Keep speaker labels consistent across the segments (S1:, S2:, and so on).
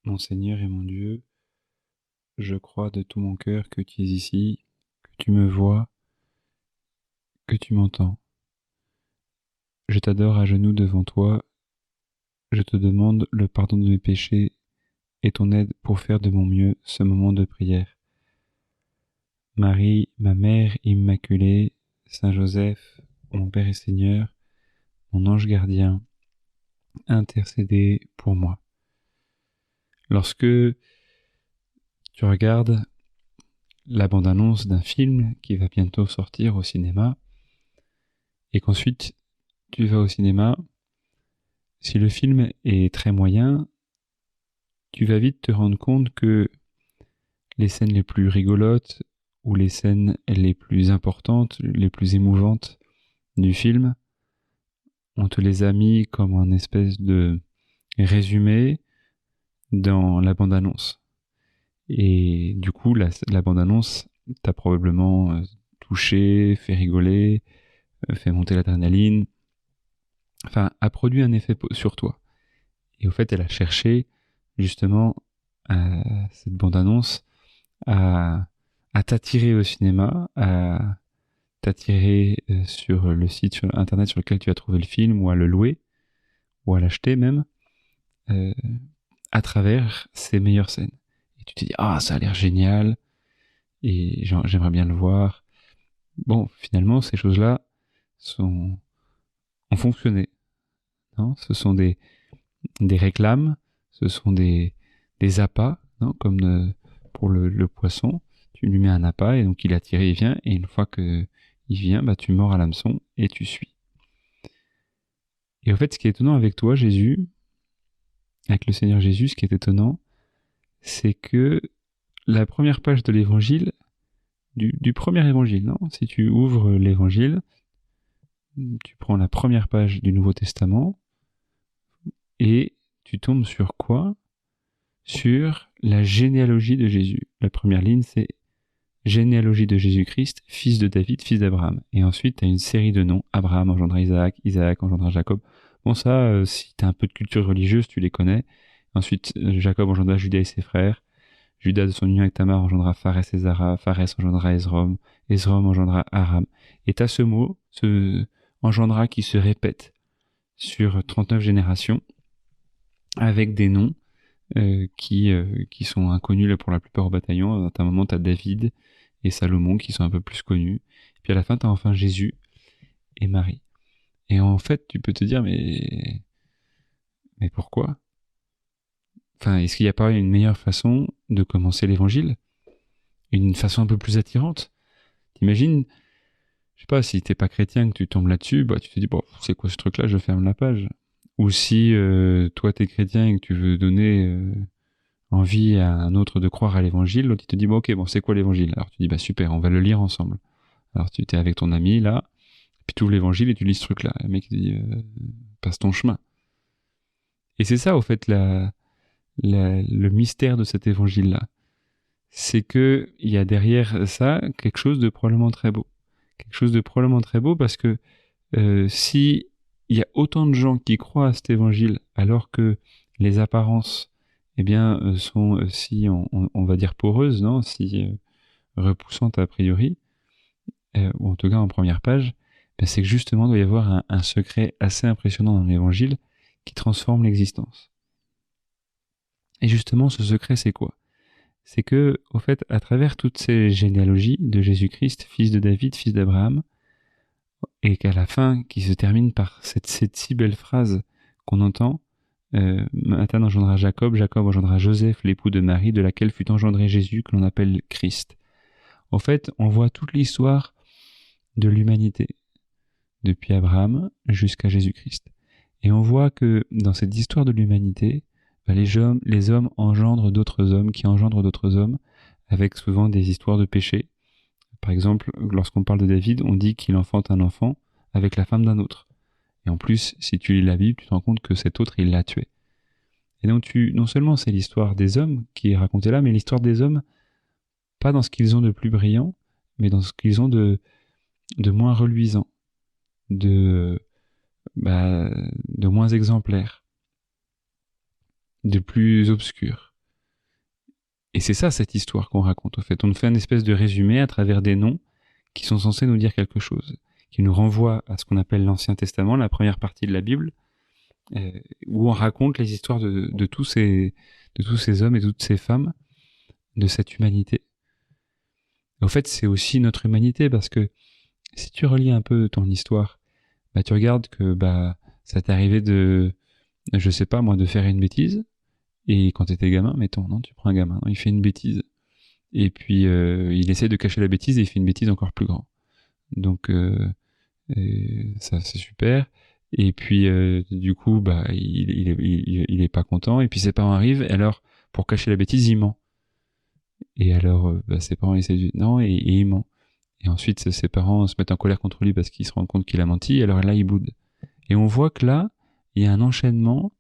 S1: Mon Seigneur et mon Dieu, je crois de tout mon cœur que tu es ici, que tu me vois, que tu m'entends. Je t'adore à genoux devant toi, je te demande le pardon de mes péchés et ton aide pour faire de mon mieux ce moment de prière. Marie, ma mère immaculée, Saint Joseph, mon Père et Seigneur, mon ange gardien, intercédez pour moi. Lorsque tu regardes la bande-annonce d'un film qui va bientôt sortir au cinéma, et qu'ensuite tu vas au cinéma, si le film est très moyen, tu vas vite te rendre compte que les scènes les plus rigolotes ou les scènes les plus importantes, les plus émouvantes du film, on te les a mis comme un espèce de résumé dans la bande-annonce. Et du coup, la bande-annonce t'a probablement touché, fait rigoler, fait monter l'adrénaline, enfin, a produit un effet sur toi. Et au fait, elle a cherché justement cette bande-annonce à, à t'attirer au cinéma, à t'attirer sur le site sur internet sur lequel tu as trouvé le film, ou à le louer, ou à l'acheter même, euh, à travers ses meilleures scènes. Et tu te dis, ah, ça a l'air génial, et j'aimerais bien le voir. Bon, finalement, ces choses-là ont fonctionné. Non, ce sont des réclames, ce sont des appâts, non, comme pour le poisson. Tu lui mets un appât et donc il est attiré, il vient, et une fois que il vient, bah, tu mords à l'hameçon et tu suis. Et en fait, ce qui est étonnant avec toi, Jésus, avec le Seigneur Jésus, ce qui est étonnant, c'est que la première page de l'évangile, du premier évangile, non, si tu ouvres l'évangile, tu prends la première page du Nouveau Testament et tu tombes sur quoi? Sur la généalogie de Jésus. La première ligne, c'est généalogie de Jésus-Christ, fils de David, fils d'Abraham. Et ensuite, tu as une série de noms. Abraham engendra Isaac, Isaac engendra Jacob. Bon, ça, si tu as un peu de culture religieuse, tu les connais. Ensuite, Jacob engendra Judas et ses frères. Judas de son union avec Tamar engendra Pharès et Zara. Pharès engendra Esrom. Esrom engendra Aram. Et tu as ce mot, ce engendra, qui se répète sur 39 générations avec des noms qui sont inconnus là, pour la plupart au bataillon. À un moment, tu as David et Salomon qui sont un peu plus connus. Puis à la fin, tu as enfin Jésus et Marie. Et en fait, tu peux te dire, mais pourquoi? Enfin, est-ce qu'il n'y a pas une meilleure façon de commencer l'évangile? Une façon un peu plus attirante? T'imagines, je sais pas, si t'es pas chrétien, que tu tombes là-dessus, bah tu te dis, bon, c'est quoi ce truc-là, je ferme la page. Ou si toi t'es chrétien et que tu veux donner envie à un autre de croire à l'évangile, l'autre il te dit, bon, ok, bon, c'est quoi l'évangile? Alors tu dis, bah super, on va le lire ensemble. Alors tu t'es avec ton ami là, puis tu ouvres l'évangile et tu lis ce truc-là. Le mec il te dit, passe ton chemin. Et c'est ça, au fait, le mystère de cet évangile-là. C'est que il y a derrière ça quelque chose de probablement très beau. Quelque chose de probablement très beau parce que si il y a autant de gens qui croient à cet évangile alors que les apparences eh bien, sont si, on va dire, poreuses, non, si repoussantes a priori, ou en tout cas en première page, ben c'est que justement il doit y avoir un secret assez impressionnant dans l'évangile qui transforme l'existence. Et justement, ce secret, c'est quoi? C'est que, au fait, à travers toutes ces généalogies de Jésus-Christ, fils de David, fils d'Abraham, et qu'à la fin, qui se termine par cette si belle phrase qu'on entend, Nathan engendra Jacob, Jacob engendra Joseph, l'époux de Marie, de laquelle fut engendré Jésus, que l'on appelle Christ. En fait, on voit toute l'histoire de l'humanité, depuis Abraham jusqu'à Jésus-Christ. Et on voit que dans cette histoire de l'humanité, les hommes engendrent d'autres hommes, qui engendrent d'autres hommes, avec souvent des histoires de péché. Par exemple, lorsqu'on parle de David, on dit qu'il enfante un enfant avec la femme d'un autre. Et en plus, si tu lis la Bible, tu te rends compte que cet autre, il l'a tué. Et donc, non seulement c'est l'histoire des hommes qui est racontée là, mais l'histoire des hommes, pas dans ce qu'ils ont de plus brillant, mais dans ce qu'ils ont de moins reluisant, de, bah, de moins exemplaire, de plus obscur. Et c'est ça, cette histoire qu'on raconte, au fait. On fait une espèce de résumé à travers des noms qui sont censés nous dire quelque chose, qui nous renvoient à ce qu'on appelle l'Ancien Testament, la première partie de la Bible, où on raconte les histoires de tous ces hommes et toutes ces femmes, de cette humanité. En fait, c'est aussi notre humanité, parce que si tu relis un peu ton histoire, bah, tu regardes que ça t'est arrivé je sais pas moi, de faire une bêtise, et quand t'étais gamin, mettons, non, tu prends un gamin, non, il fait une bêtise, et puis il essaie de cacher la bêtise et il fait une bêtise encore plus grande. Donc ça c'est super. Et puis du coup il est pas content, et puis ses parents arrivent, et alors pour cacher la bêtise il ment. Et alors ses parents essaient de dire non, et il ment. Et ensuite ses parents se mettent en colère contre lui parce qu'ils se rendent compte qu'il a menti, et alors là il boude. Et on voit que là il y a un enchaînement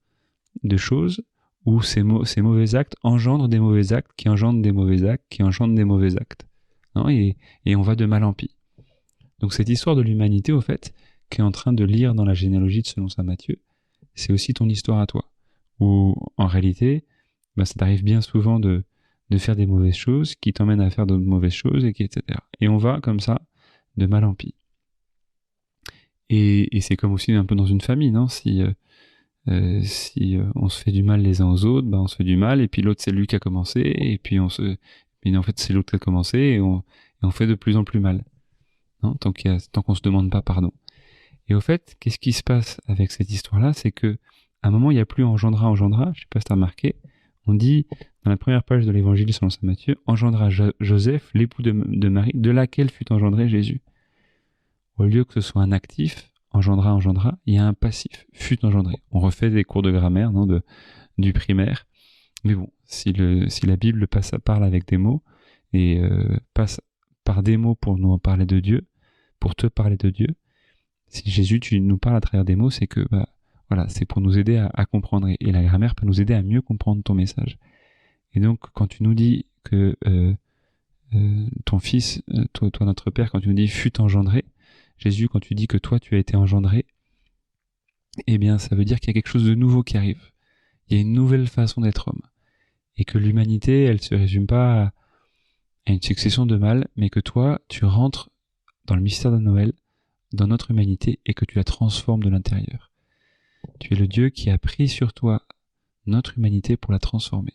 S1: de choses où ces mauvais actes engendrent des mauvais actes, qui engendrent des mauvais actes, qui engendrent des mauvais actes. Non, et on va de mal en pis. Donc cette histoire de l'humanité, au fait, qui est en train de lire dans la généalogie de Selon saint Matthieu, c'est aussi ton histoire à toi. Où en réalité, ça t'arrive bien souvent de faire des mauvaises choses, qui t'emmènent à faire d'autres mauvaises choses, etc. Et on va comme ça, de mal en pis. Et c'est comme aussi un peu dans une famille, non ? Si on se fait du mal les uns aux autres, on se fait du mal, et puis l'autre c'est lui qui a commencé, et puis mais en fait c'est l'autre qui a commencé, et on fait de plus en plus mal, non ? Tant qu'on se demande pas pardon. Et au fait, qu'est-ce qui se passe avec cette histoire-là ? C'est que à un moment il n'y a plus engendra, je sais pas si t'as remarqué, on dit dans la première page de l'évangile selon saint Matthieu, engendra Joseph, l'époux de Marie, de laquelle fut engendré Jésus. Au lieu que ce soit un actif, engendra, il y a un passif, fut engendré. On refait des cours de grammaire, non, du primaire. Mais bon, si la Bible parle avec des mots, et passe par des mots pour nous parler de Dieu, pour te parler de Dieu, si Jésus, tu nous parles à travers des mots, c'est que, voilà, c'est pour nous aider à comprendre. Et la grammaire peut nous aider à mieux comprendre ton message. Et donc, quand tu nous dis que ton fils, toi notre Père, quand tu nous dis fut engendré, Jésus, quand tu dis que toi tu as été engendré, eh bien ça veut dire qu'il y a quelque chose de nouveau qui arrive. Il y a une nouvelle façon d'être homme. Et que l'humanité, elle se résume pas à une succession de mâles, mais que toi, tu rentres dans le mystère de Noël, dans notre humanité, et que tu la transformes de l'intérieur. Tu es le Dieu qui a pris sur toi notre humanité pour la transformer.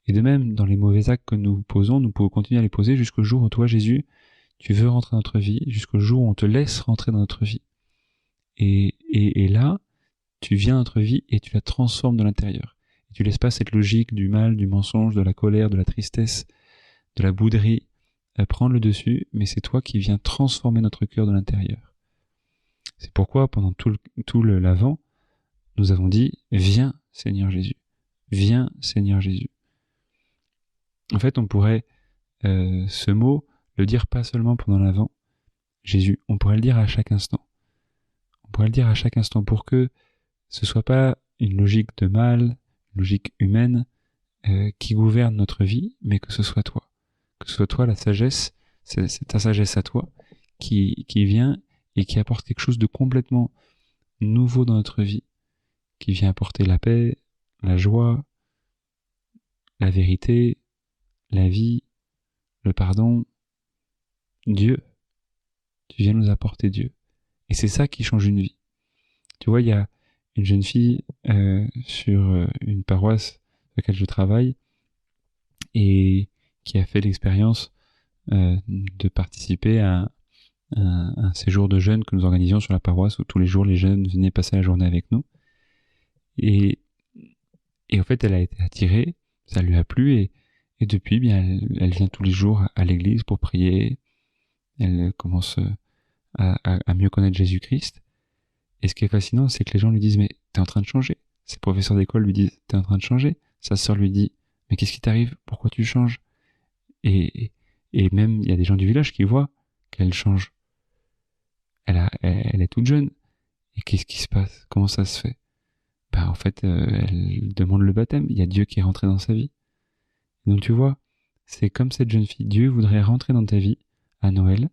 S1: Et de même, dans les mauvais actes que nous posons, nous pouvons continuer à les poser jusqu'au jour où toi, Jésus, tu veux rentrer dans notre vie, jusqu'au jour où on te laisse rentrer dans notre vie. Et là, tu viens dans notre vie et tu la transformes de l'intérieur. Et tu laisses pas cette logique du mal, du mensonge, de la colère, de la tristesse, de la bouderie prendre le dessus, mais c'est toi qui viens transformer notre cœur de l'intérieur. C'est pourquoi, pendant tout l'Avent, nous avons dit « Viens, Seigneur Jésus. Viens, Seigneur Jésus. » En fait, on pourrait ce mot le dire pas seulement pendant l'Avent, Jésus, on pourrait le dire à chaque instant. On pourrait le dire à chaque instant pour que ce soit pas une logique de mal, une logique humaine qui gouverne notre vie, mais que ce soit toi. Que ce soit toi la sagesse, c'est ta sagesse à toi, qui vient et qui apporte quelque chose de complètement nouveau dans notre vie, qui vient apporter la paix, la joie, la vérité, la vie, le pardon, Dieu. Tu viens nous apporter Dieu. Et c'est ça qui change une vie. Tu vois, il y a une jeune fille sur une paroisse sur laquelle je travaille et qui a fait l'expérience de participer à un séjour de jeunes que nous organisions sur la paroisse où tous les jours les jeunes venaient passer la journée avec nous. Et en fait, elle a été attirée, ça lui a plu et depuis, bien, elle vient tous les jours à l'église pour prier. Elle commence à mieux connaître Jésus-Christ. Et ce qui est fascinant, c'est que les gens lui disent « Mais t'es en train de changer ». Ses professeurs d'école lui disent « T'es en train de changer ». Sa sœur lui dit « Mais qu'est-ce qui t'arrive ? Pourquoi tu changes ?» Et même, il y a des gens du village qui voient qu'elle change. Elle est toute jeune. Et qu'est-ce qui se passe ? Comment ça se fait ? En fait, elle demande le baptême. Il y a Dieu qui est rentré dans sa vie. Donc tu vois, c'est comme cette jeune fille. Dieu voudrait rentrer dans ta vie à Noël.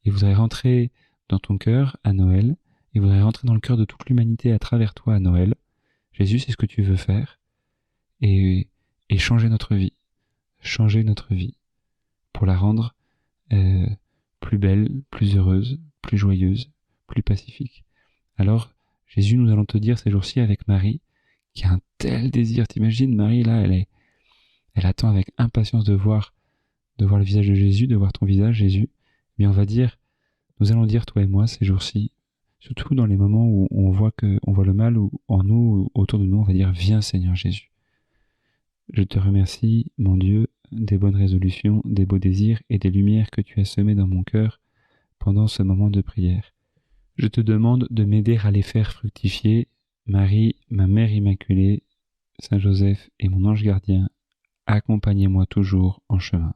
S1: Il voudrait rentrer dans ton cœur à Noël. Il voudrait rentrer dans le cœur de toute l'humanité à travers toi à Noël. Jésus, c'est ce que tu veux faire. Et changer notre vie. changer notre vie, pour la rendre plus belle, plus heureuse, plus joyeuse, plus pacifique. Alors, Jésus, nous allons te dire ces jours-ci avec Marie, qui a un tel désir. T'imagines, Marie, là, elle attend avec impatience de voir le visage de Jésus, de voir ton visage, Jésus. Mais nous allons dire, toi et moi, ces jours-ci, surtout dans les moments où on voit le mal en nous, autour de nous, on va dire, viens Seigneur Jésus. Je te remercie, mon Dieu, des bonnes résolutions, des beaux désirs et des lumières que tu as semées dans mon cœur pendant ce moment de prière. Je te demande de m'aider à les faire fructifier. Marie, ma Mère Immaculée, Saint Joseph et mon ange gardien, accompagnez-moi toujours en chemin.